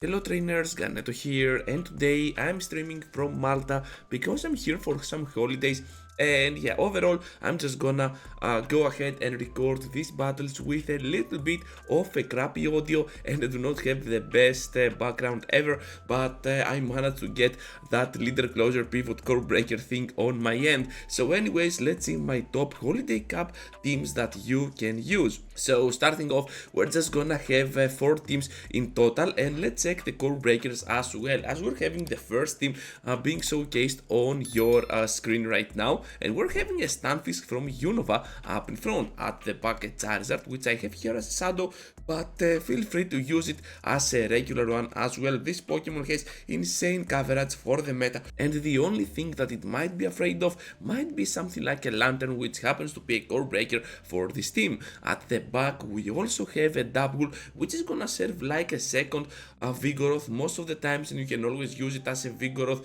Hello trainers, Ganeto here, and today I'm streaming from Malta because I'm here for some holidays. And yeah, overall, I'm just gonna go ahead and record these battles with a little bit of a crappy audio, and I do not have the best background ever, but I managed to get that leader closer pivot core breaker thing on my end. So anyways, let's see my top holiday cup teams that you can use. So starting off, we're just gonna have 4 teams in total, and let's check the core breakers as well, as we're having the first team being showcased on your screen right now. And we're having a Stunfisk from Unova up in front. At the back a Charizard, which I have here as a shadow, but feel free to use it as a regular one as well. This Pokemon has insane coverage for the meta, and the only thing that it might be afraid of might be something like a Lanturn, which happens to be a core breaker for this team. At the back we also have a double, which is gonna serve like a second Vigoroth most of the times, and you can always use it as a Vigoroth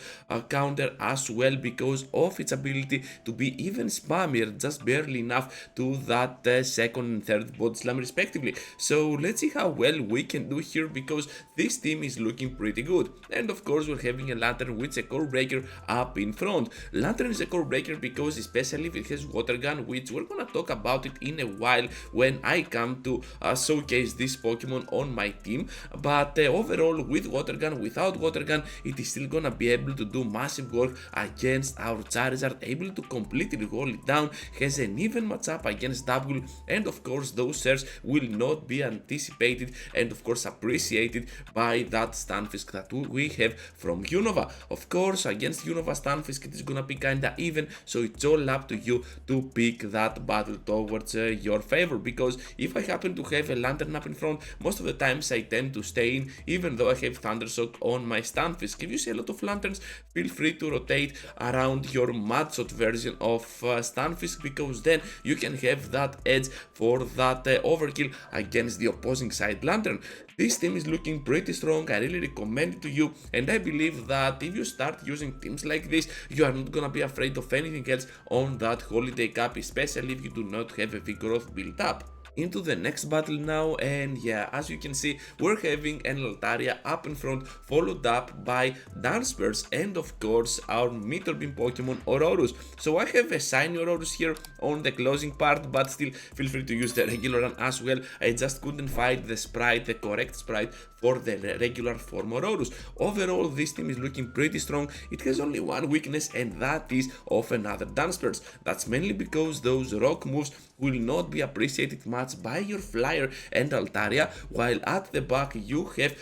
counter as well because of its ability to be even spammier, just barely enough to that second and third body slam respectively. So let's see how well we can do here because this team is looking pretty good. And of course we're having a Lanturn with a core breaker up in front. Lanturn is a core breaker because especially if it has water gun, which we're gonna talk about it in a while when I come to showcase this Pokemon on my team. But overall, with water gun, without water gun, it is still gonna be able to do massive work against our Charizard, able to completely hold it down, has an even matchup against double, and of course those shares will not be anticipated and of course appreciated by that Stunfisk that we have from Unova. Of course against Unova Stunfisk it is gonna be kinda even, so it's all up to you to pick that battle towards your favor, because if I happen to have a Lanturn up in front, most of the times I tend to stay in even though I have Thundershock on my Stunfisk. If you see a lot of Lanturns, feel free to rotate around your Mudshot version of Stunfisk, because then you can have that edge for that overkill against the opposing side Lanturn. This team is looking pretty strong, I really recommend it to you, and I believe that if you start using teams like this, you are not gonna be afraid of anything else on that holiday cup, especially if you do not have a Vigoroth built up. Into the next battle now, and yeah, as you can see, we're having an Altaria up in front, followed up by Dunsparce and of course our Meteor Beam Pokemon Aurorus. So I have a shiny Aurorus here on the closing part, but still feel free to use the regular one as well. I just couldn't find the sprite, the correct sprite for the regular form Aurorus. Overall, this team is looking pretty strong. It has only one weakness, and that is of another Dunsparce. That's mainly because those rock moves will not be appreciated much by your Flyer and Altaria, while at the back you have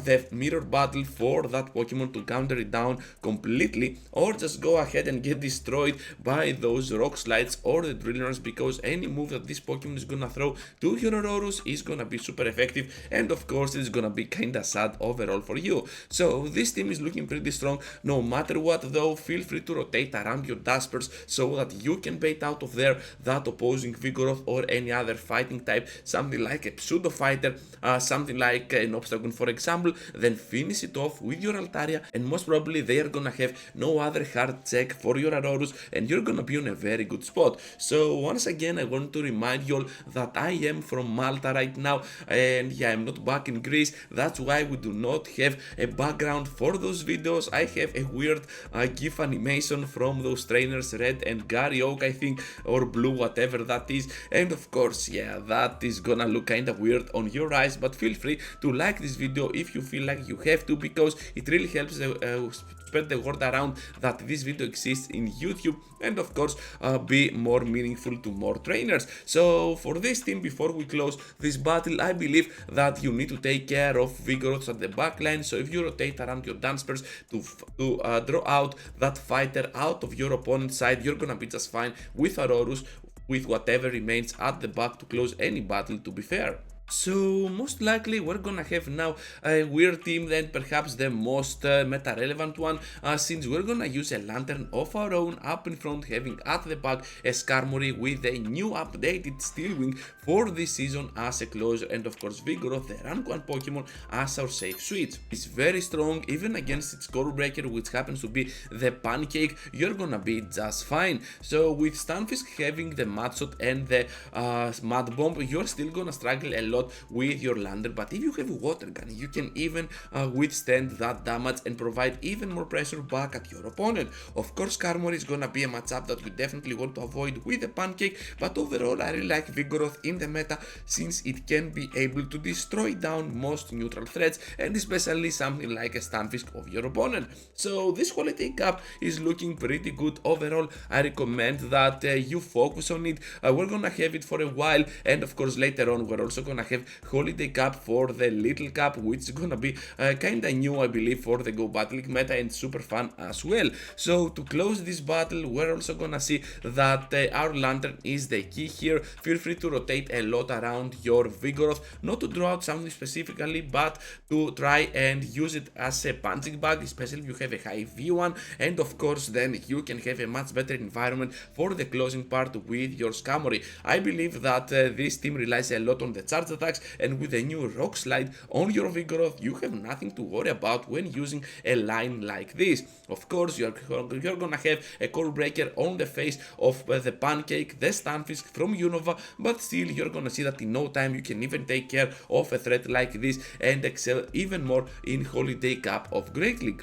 the Mirror Battle for that Pokemon to counter it down completely, or just go ahead and get destroyed by those Rock Slides or the Drillers, because any move that this Pokemon is gonna throw to your Aurorus is gonna be super effective, and of course it's gonna be kinda sad overall for you. So this team is looking pretty strong. No matter what though, feel free to rotate around your Duspers so that you can bait out of there that opposing Vigoroth or any other fighting type, something like a Pseudo Fighter, something like an Obstacle for example, then finish it off with your Altaria, and most probably they are gonna have no other hard check for your Aurorus, and you're gonna be on a very good spot. So once again I want to remind you all that I am from Malta right now, and yeah, I'm not back in Greece. That's why we do not have a background for those videos. I have a weird GIF animation from those trainers, Red and Gary Oak I think, or Blue, whatever that is, and of course yeah, that is gonna look kinda weird on your eyes, but feel free to like this video if you feel like you have to, because it really helps spread the word around that this video exists in YouTube, and of course be more meaningful to more trainers. So for this team, before we close this battle, I believe that you need to take care of Vigoroths at the backline. So if you rotate around your Dunsparce to draw out that fighter out of your opponent's side, you're gonna be just fine with Aurorus, with whatever remains at the back to close any battle, to be fair. So most likely we're gonna have now a weird team, then perhaps the most meta relevant one, since we're gonna use a Lanturn of our own up in front, having at the back a Skarmory with a new updated Steel Wing for this season as a closer, and of course Vigoroth, the rank 1 Pokemon, as our safe switch. It's very strong even against its core breaker, which happens to be the Pancake. You're gonna be just fine. So with Stunfisk having the Mudshot and the Mud Bomb, you're still gonna struggle a lot lot with your Lanturn, but if you have Water Gun, you can even withstand that damage and provide even more pressure back at your opponent. Of course, Skarmory is gonna be a matchup that you definitely want to avoid with a Pancake, but overall I really like Vigoroth in the meta since it can be able to destroy down most neutral threats and especially something like a Stunfisk of your opponent. So this holiday cup is looking pretty good overall. I recommend that you focus on it. We're gonna have it for a while, and of course later on we're also gonna have holiday cup for the little cup, which is gonna be kinda new, I believe, for the Go Battle League meta and super fun as well. So to close this battle, we're also gonna see that our Lanturn is the key here. Feel free to rotate a lot around your Vigoroth, not to draw out something specifically, but to try and use it as a punching bag, especially if you have a high V1, and of course then you can have a much better environment for the closing part with your Skarmory. I believe that this team relies a lot on the charge attacks, and with the new Rock Slide on your Vigoroth, you have nothing to worry about when using a line like this. Of course, you're gonna have a Core Breaker on the face of the Pancake, the Stunfisk from Unova, but still you're gonna see that in no time you can even take care of a threat like this and excel even more in Holiday Cup of Great League.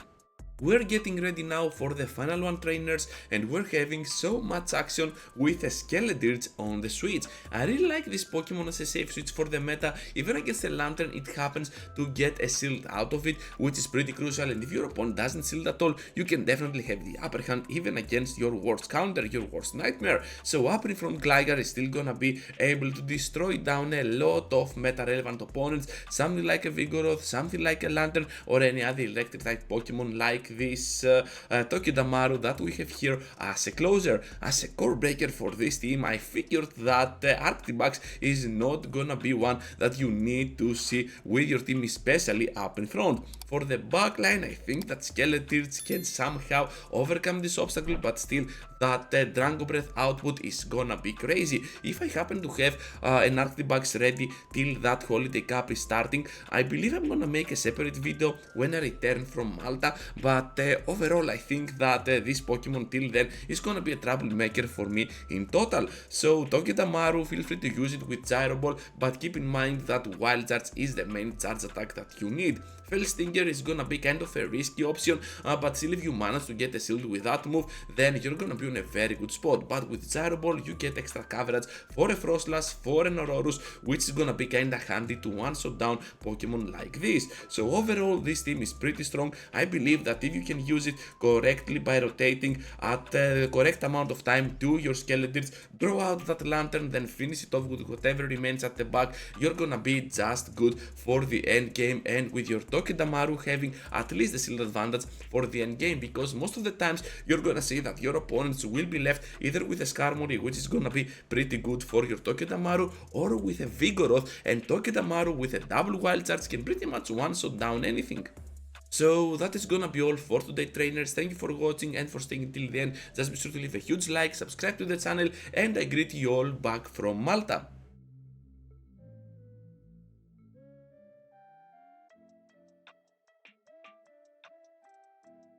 We're getting ready now for the final one, trainers, and we're having so much action with a Skeledirge on the Switch. I really like this Pokemon as a safe switch for the meta. Even against a Lanturn, it happens to get a shield out of it, which is pretty crucial, and if your opponent doesn't shield at all, you can definitely have the upper hand even against your worst counter, your worst nightmare. So up in front, Gligar is still gonna be able to destroy down a lot of meta relevant opponents, something like a Vigoroth, something like a Lanturn, or any other electric type Pokemon like this Togedemaru that we have here as a closer. As a core breaker for this team, I figured that Arctibax is not gonna be one that you need to see with your team, especially up in front. For the backline, I think that Skeledirge can somehow overcome this obstacle, but still that Dragon Breath output is gonna be crazy. If I happen to have an Arctibax ready till that Holiday Cup is starting, I believe I'm gonna make a separate video when I return from Malta, but overall I think that this Pokemon till then is gonna be a troublemaker for me in total. So Togedemaru, feel free to use it with Gyro Ball, but keep in mind that Wild Charge is the main charge attack that you need. Fell Stinger is gonna be kind of a risky option, but still if you manage to get a shield with that move, then you're gonna be in a very good spot. But with Gyro Ball you get extra coverage for a Frostlass, for an Aurorus, which is gonna be kinda handy to one-shot down Pokemon like this. So overall this team is pretty strong. I believe that if you can use it correctly by rotating at the correct amount of time to your Skeledirge, draw out that Lanturn, then finish it off with whatever remains at the back, you're gonna be just good for the end game, and with your Togedemaru having at least the shield advantage for the end game, because most of the times you're gonna see that your opponents will be left either with a Skarmory, which is gonna be pretty good for your Togedemaru, or with a Vigoroth, and Togedemaru with a double Wild Charge can pretty much one-shot down anything. So that is gonna be all for today, trainers. Thank you for watching and for staying until the end. Just be sure to leave a huge like, subscribe to the channel, and I greet you all back from Malta.